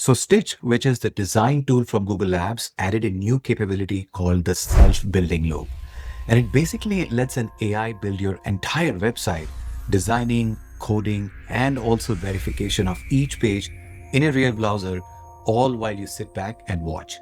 So Stitch, which is the design tool from Google Labs, added a new capability called the self-building loop. And it basically lets an AI build your entire website, designing, coding, and also verification of each page in a real browser, all while you sit back and watch.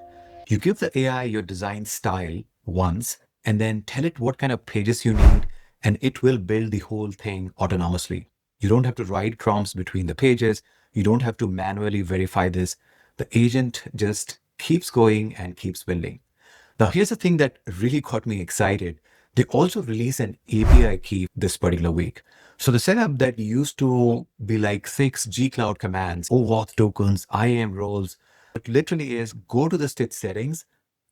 You give the AI your design style once and then tell it what kind of pages you need, and it will build the whole thing autonomously. You don't have to write prompts between the pages. You don't have to manually verify this. The agent just keeps going and keeps building. Now, here's the thing that really got me excited. They also released an API key this particular week. So the setup that used to be like 6 G Cloud commands, OAuth tokens, IAM roles, it literally is go to the Stitch settings,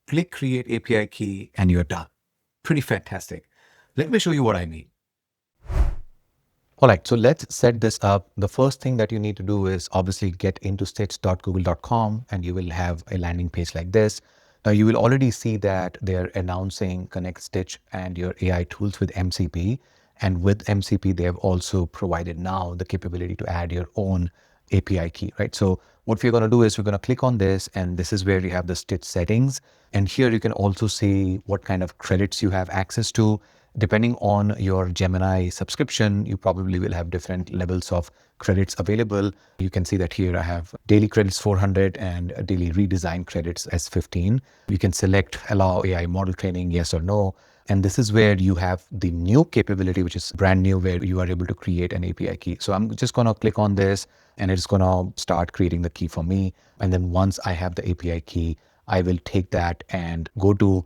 click create API key, and you're done. Pretty fantastic. Let me show you what I mean. All right, so let's set this up. The first thing that you need to do is obviously get into stitch.google.com and you will have a landing page like this. Now you will already see that they're announcing Connect Stitch and your AI tools with MCP. And with MCP, they have also provided now the capability to add your own API key, right? So what we're going to do is we're going to click on this, and this is where you have the Stitch settings. And here you can also see what kind of credits you have access to. Depending on your Gemini subscription, you probably will have different levels of credits available. You can see that here I have daily credits 400 and daily redesign credits as 15. You can select allow AI model training, yes or no. And this is where you have the new capability, which is brand new, where you are able to create an API key. So I'm just going to click on this and it's going to start creating the key for me. And then once I have the API key, I will take that and go to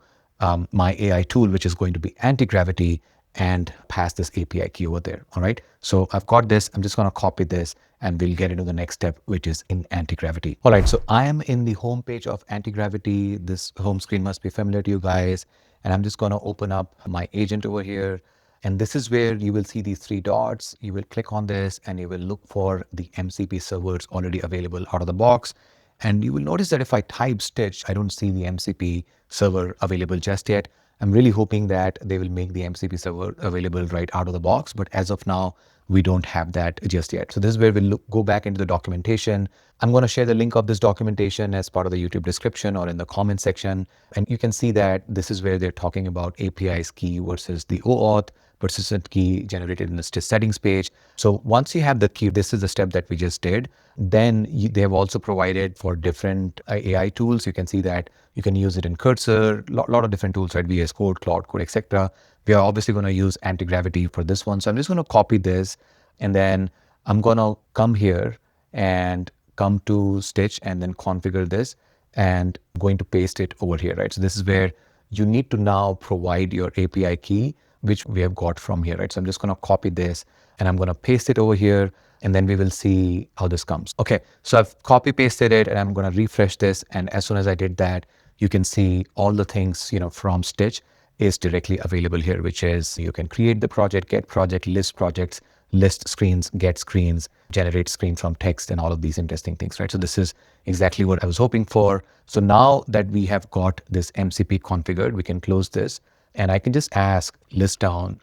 my AI tool, which is going to be AntiGravity, and pass this API key over there. All right. So I've got this. I'm just going to copy this and we'll get into the next step, which is in AntiGravity. All right. So I am in the home page of AntiGravity. This home screen must be familiar to you guys. And I'm just going to open up my agent over here. And this is where you will see these 3 dots. You will click on this and you will look for the MCP servers already available out of the box. And you will notice that if I type Stitch, I don't see the MCP server available just yet. I'm really hoping that they will make the MCP server available right out of the box. But as of now, we don't have that just yet. So this is where we'll go back into the documentation. I'm going to share the link of this documentation as part of the YouTube description or in the comment section. And you can see that this is where they're talking about APIs key versus the OAuth persistent key generated in the Stitch settings page. So once you have the key, this is the step that we just did. Then they have also provided for different AI tools. You can see that you can use it in Cursor, lot of different tools, right? VS Code, Cloud Code, etc. We are obviously going to use AntiGravity for this one. So I'm just going to copy this and then I'm going to come here and come to Stitch and then configure this and I'm going to paste it over here, right? So this is where you need to now provide your API key, which we have got from here, right? So I'm just going to copy this and I'm going to paste it over here and then we will see how this comes. Okay, so I've copy pasted it and I'm going to refresh this. And as soon as I did that, you can see all the things, from Stitch is directly available here, which is you can create the project, get project, list projects, list screens, get screens, generate screens from text and all of these interesting things, right? So this is exactly what I was hoping for. So now that we have got this MCP configured, we can close this and I can just ask list down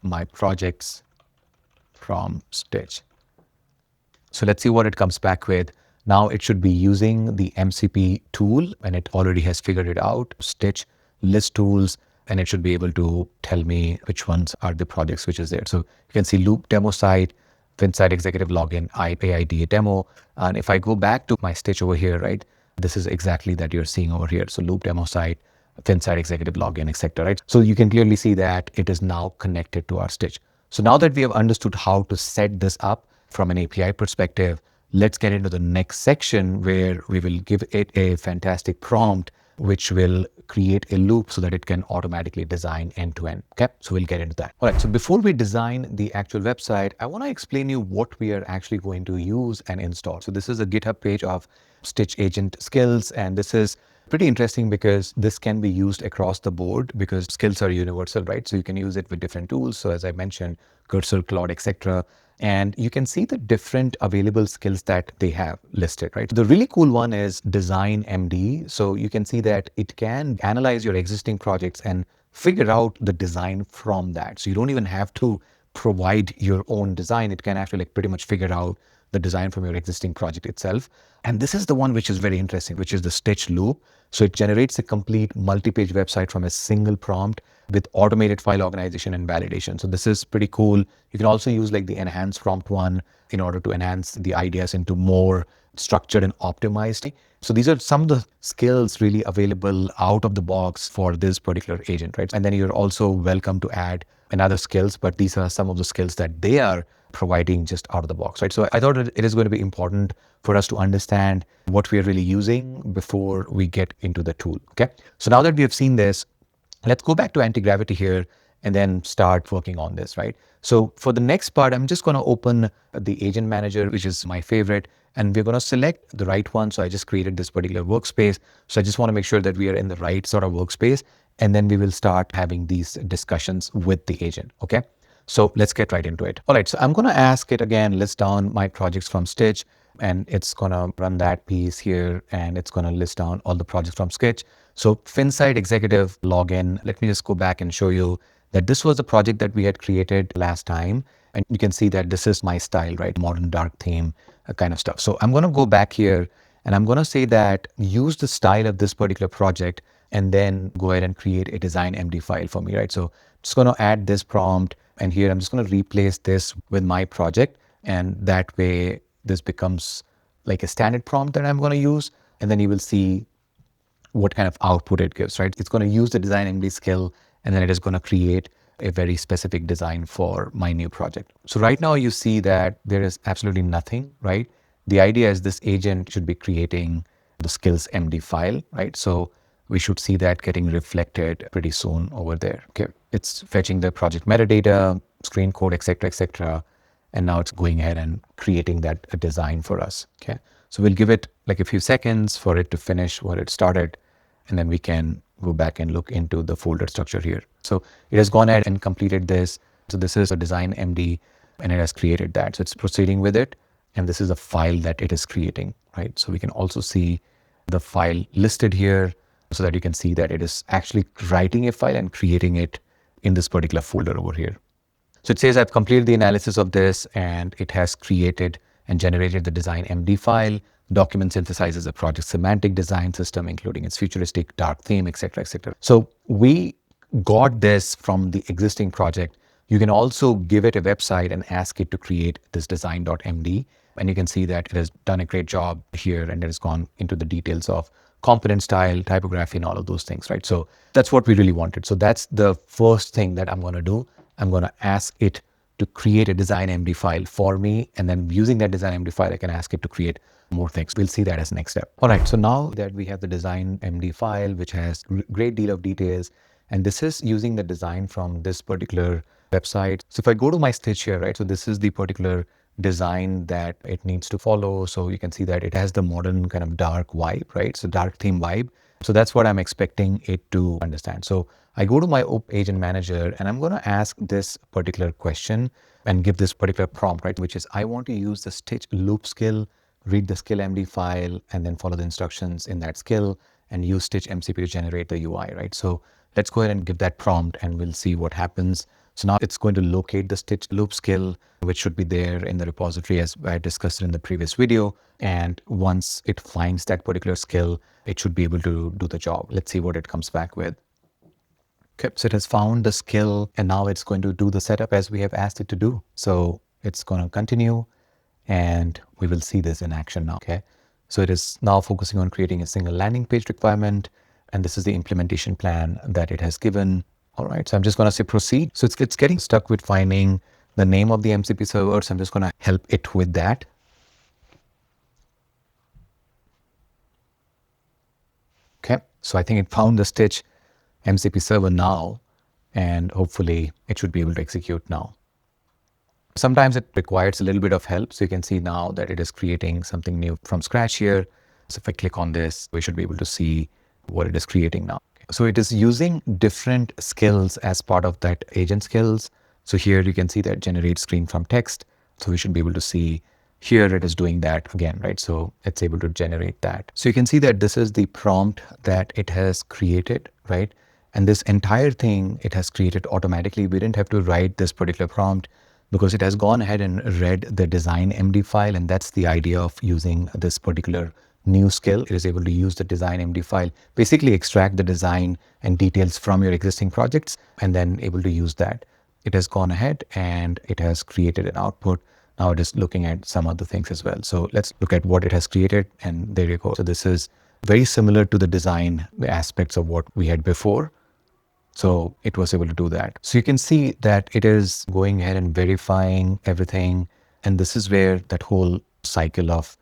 my projects from Stitch. So let's see what it comes back with. Now it should be using the MCP tool and it already has figured it out, Stitch list tools, and it should be able to tell me which ones are the projects which is there. So you can see loop demo site, Finsite executive login, AIDA demo. And if I go back to my Stitch over here, right, this is exactly that you're seeing over here. So loop demo site, Finsite executive login, etc. Right. So you can clearly see that it is now connected to our Stitch. So now that we have understood how to set this up from an API perspective, let's get into the next section where we will give it a fantastic prompt, which will create a loop so that it can automatically design end to end. Okay, so we'll get into that. All right, so before we design the actual website, I want to explain you what we are actually going to use and install. So this is a GitHub page of Stitch agent skills, and this is pretty interesting because this can be used across the board because skills are universal, right? So you can use it with different tools. So as I mentioned, Cursor, Claude, etc. And you can see the different available skills that they have listed, right? The really cool one is Design MD. So you can see that it can analyze your existing projects and figure out the design from that. So you don't even have to provide your own design. It can actually pretty much figure out the design from your existing project itself. And this is the one which is very interesting, which is the stitch loop. So it generates a complete multi-page website from a single prompt with automated file organization and validation. So this is pretty cool. You can also use like the enhanced prompt one in order to enhance the ideas into more structured and optimized. So these are some of the skills really available out of the box for this particular agent, right? And then you're also welcome to add another skills, but these are some of the skills that they are providing just out of the box, right? So I thought it is going to be important for us to understand what we are really using before we get into the tool, okay? So now that we have seen this, let's go back to AntiGravity here and then start working on this, right? So for the next part, I'm just going to open the agent manager, which is my favorite, and we're going to select the right one. So I just created this particular workspace. So I just want to make sure that we are in the right sort of workspace, and then we will start having these discussions with the agent, okay? So let's get right into it. All right, so I'm going to ask it again, list down my projects from Stitch, and it's going to run that piece here, and it's going to list down all the projects from Stitch. So Finsite Executive login, let me just go back and show you that this was the project that we had created last time. And you can see that this is my style, right? Modern dark theme kind of stuff. So I'm going to go back here and I'm going to say that use the style of this particular project and then go ahead and create a design MD file for me, right? So I'm just going to add this prompt, and here I'm just going to replace this with my project. And that way this becomes like a standard prompt that I'm going to use. And then you will see what kind of output it gives, right? It's going to use the design MD skill, and then it is going to create a very specific design for my new project. So right now you see that there is absolutely nothing, right? The idea is this agent should be creating the skills MD file, right? So we should see that getting reflected pretty soon over there. Okay, it's fetching the project metadata, screen code, etc., etc. And now it's going ahead and creating that design for us. Okay, so we'll give it like a few seconds for it to finish what it started, and then we can go back and look into the folder structure here. So it has gone ahead and completed this. So this is a design MD, and it has created that. So it's proceeding with it, and this is a file that it is creating, right? So we can also see the file listed here so that you can see that it is actually writing a file and creating it in this particular folder over here. So it says I've completed the analysis of this, and it has created and generated the design MD file. Document synthesizes a project semantic design system, including its futuristic dark theme, etc., etc. So we got this from the existing project. You can also give it a website and ask it to create this design.md. And you can see that it has done a great job here, and it has gone into the details of component style, typography, and all of those things, right? So that's what we really wanted. So that's the first thing that I'm going to do. I'm going to ask it to create a design MD file for me. And then using that design MD file, I can ask it to create more things. We'll see that as next step. All right. So now that we have the design MD file, which has great deal of details, and this is using the design from this particular website. So if I go to my Stitch here, right? So this is the particular design that it needs to follow. So you can see that it has the modern kind of dark vibe, right? So dark theme vibe. So that's what I'm expecting it to understand. So I go to my agent manager, and I'm going to ask this particular question and give this particular prompt, right? Which is, I want to use the stitch loop skill, read the skill MD file, and then follow the instructions in that skill and use stitch MCP to generate the UI, right? So let's go ahead and give that prompt, and we'll see what happens. So now it's going to locate the stitch loop skill, which should be there in the repository as I discussed in the previous video. And once it finds that particular skill, it should be able to do the job. Let's see what it comes back with. Okay, so it has found the skill, and now it's going to do the setup as we have asked it to do. So it's going to continue, and we will see this in action now. Okay, so it is now focusing on creating a single landing page requirement, and this is the implementation plan that it has given. All right, so I'm just going to say proceed. So it's getting stuck with finding the name of the MCP server. So I'm just going to help it with that. Okay, so I think it found the Stitch MCP server now, and hopefully it should be able to execute now. Sometimes it requires a little bit of help. So you can see now that it is creating something new from scratch here. So if I click on this, we should be able to see what it is creating now. So it is using different skills as part of that agent skills. So here you can see that generate screen from text. So we should be able to see here it is doing that again, right? So it's able to generate that. So you can see that this is the prompt that it has created, right? And this entire thing it has created automatically. We didn't have to write this particular prompt. because it has gone ahead and read the design MD file. And that's the idea of using this particular new skill. It is able to use the design MD file, basically extract the design and details from your existing projects, and then able to use that. It has gone ahead and it has created an output. Now it is looking at some other things as well. So let's look at what it has created. And there you go. So this is very similar to the design aspects of what we had before. So it was able to do that. So you can see that it is going ahead and verifying everything. And this is where that whole cycle of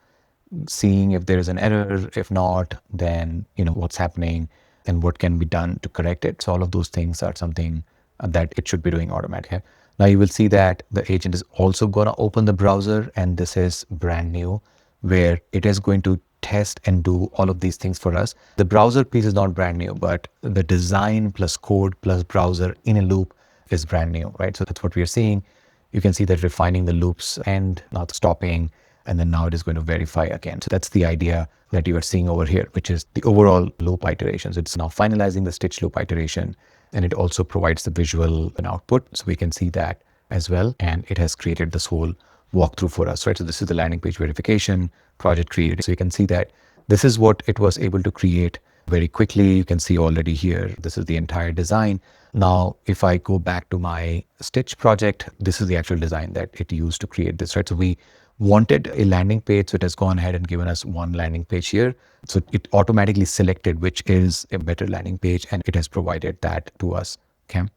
seeing if there is an error, if not, then what's happening and what can be done to correct it. So all of those things are something that it should be doing automatically. Now you will see that the agent is also going to open the browser, and this is brand new, where it is going to test and do all of these things for us. The browser piece is not brand new, but the design plus code plus browser in a loop is brand new, right? So that's what we are seeing. You can see that refining the loops and not stopping, and then now it is going to verify again. So that's the idea that you are seeing over here, which is the overall loop iterations. It's now finalizing the stitch loop iteration, and it also provides the visual and output. So we can see that as well. And it has created this whole walkthrough for us, right? So this is the landing page verification project created. So you can see that this is what it was able to create very quickly. You can see already here, this is the entire design. Now, if I go back to my Stitch project, this is the actual design that it used to create this, right? So we wanted a landing page, so it has gone ahead and given us one landing page here. So it automatically selected which is a better landing page, and it has provided that to us, okay?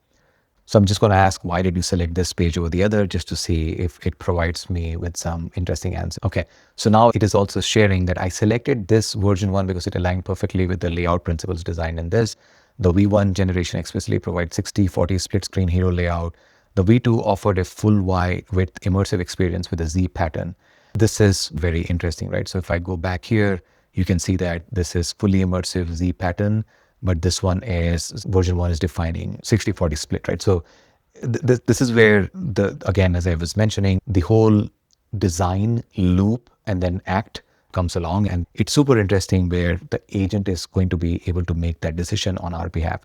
So I'm just going to ask, why did you select this page over the other, just to see if it provides me with some interesting answer. Okay, so now it is also sharing that I selected this version 1 because it aligned perfectly with the layout principles designed in this. The V1 generation explicitly provides 60/40 split screen hero layout. The V2 offered a full Y with immersive experience with a Z pattern. This is very interesting, right? So if I go back here, you can see that this is fully immersive Z pattern, but this one is, version 1 is defining 60/40 split, right? So this is where again, as I was mentioning, the whole design loop and then act comes along, and it's super interesting where the agent is going to be able to make that decision on our behalf.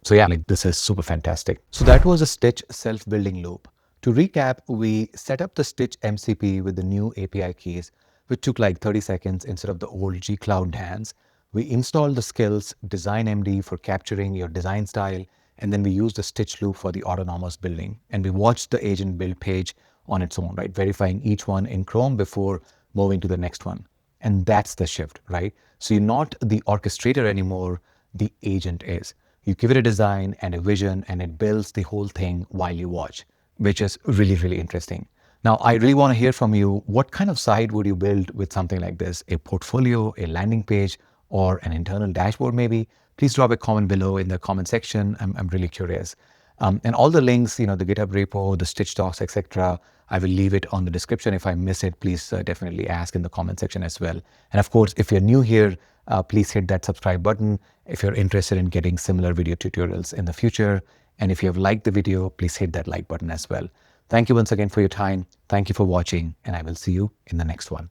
So yeah, like this is super fantastic. So that was a Stitch self-building loop. To recap, we set up the Stitch MCP with the new API keys, which took like 30 seconds instead of the old G Cloud dance. We installed the skills Design MD for capturing your design style, and then we used the Stitch loop for the autonomous building. And we watched the agent build page on its own, right? Verifying each one in Chrome before moving to the next one. And that's the shift, right? So you're not the orchestrator anymore, the agent is. You give it a design and a vision, and it builds the whole thing while you watch, which is really, really interesting. Now, I really want to hear from you. What kind of site would you build with something like this? A portfolio, a landing page, or an internal dashboard maybe? Please drop a comment below in the comment section. I'm really curious. And all the links, the GitHub repo, the Stitch docs, etc., I will leave it on the description. If I miss it, please definitely ask in the comment section as well. And of course, if you're new here, please hit that subscribe button if you're interested in getting similar video tutorials in the future. And if you have liked the video, please hit that like button as well. Thank you once again for your time. Thank you for watching, and I will see you in the next one.